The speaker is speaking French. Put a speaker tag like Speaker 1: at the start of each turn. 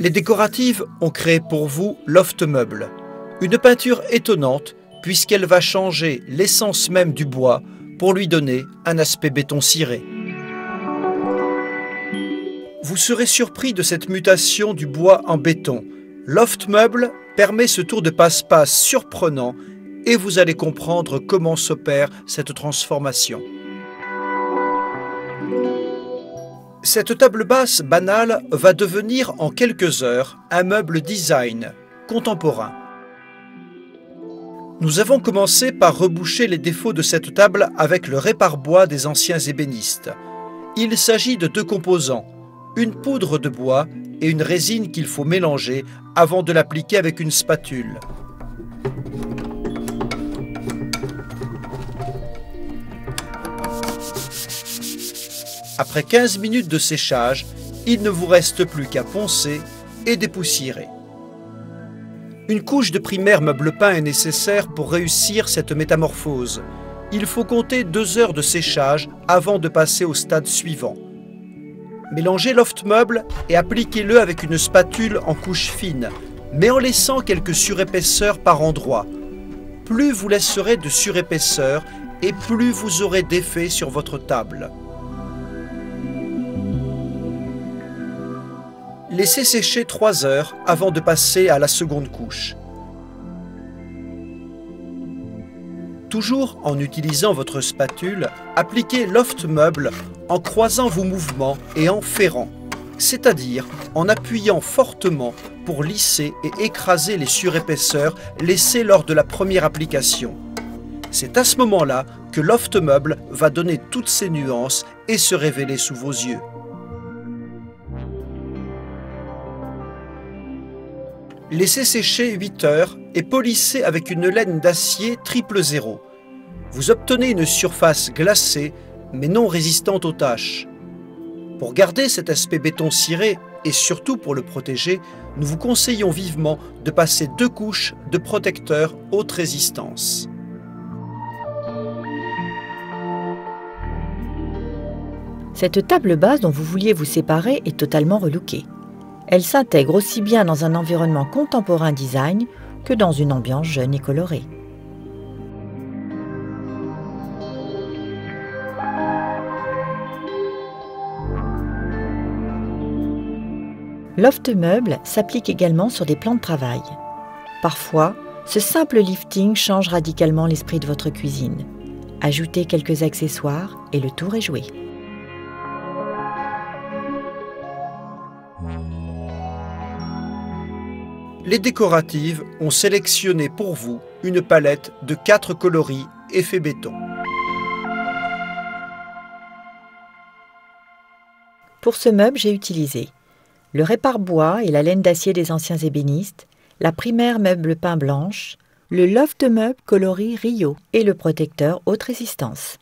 Speaker 1: Les décoratives ont créé pour vous Loft Meubles, une peinture étonnante puisqu'elle va changer l'essence même du bois pour lui donner un aspect béton ciré. Vous serez surpris de cette mutation du bois en béton. Loft Meubles permet ce tour de passe-passe surprenant et vous allez comprendre comment s'opère cette transformation. Cette table basse banale va devenir en quelques heures un meuble design contemporain. Nous avons commencé par reboucher les défauts de cette table avec le répare-bois des anciens ébénistes. Il s'agit de deux composants, une poudre de bois et une résine qu'il faut mélanger avant de l'appliquer avec une spatule. Après 15 minutes de séchage, il ne vous reste plus qu'à poncer et dépoussiérer. Une couche de primaire meuble peint est nécessaire pour réussir cette métamorphose. Il faut compter 2 heures de séchage avant de passer au stade suivant. Mélangez Loft Meubles et appliquez-le avec une spatule en couche fine, mais en laissant quelques surépaisseurs par endroits. Plus vous laisserez de surépaisseur et plus vous aurez d'effet sur votre table. Laissez sécher 3 heures avant de passer à la seconde couche. Toujours en utilisant votre spatule, appliquez Loft Meubles en croisant vos mouvements et en ferrant, c'est-à-dire en appuyant fortement pour lisser et écraser les surépaisseurs laissées lors de la première application. C'est à ce moment-là que Loft Meubles va donner toutes ses nuances et se révéler sous vos yeux. Laissez sécher 8 heures et polissez avec une laine d'acier 000. Vous obtenez une surface glacée mais non résistante aux taches. Pour garder cet aspect béton ciré et surtout pour le protéger, nous vous conseillons vivement de passer 2 couches de protecteur haute résistance.
Speaker 2: Cette table basse dont vous vouliez vous séparer est totalement relookée. Elle s'intègre aussi bien dans un environnement contemporain design que dans une ambiance jeune et colorée. Loft Meubles s'applique également sur des plans de travail. Parfois, ce simple lifting change radicalement l'esprit de votre cuisine. Ajoutez quelques accessoires et le tour est joué.
Speaker 1: Les décoratives ont sélectionné pour vous une palette de 4 coloris effet béton.
Speaker 2: Pour ce meuble, j'ai utilisé le répare-bois et la laine d'acier des anciens ébénistes, la primaire meuble peint blanche, le Loft Meubles coloris Rio et le protecteur haute résistance.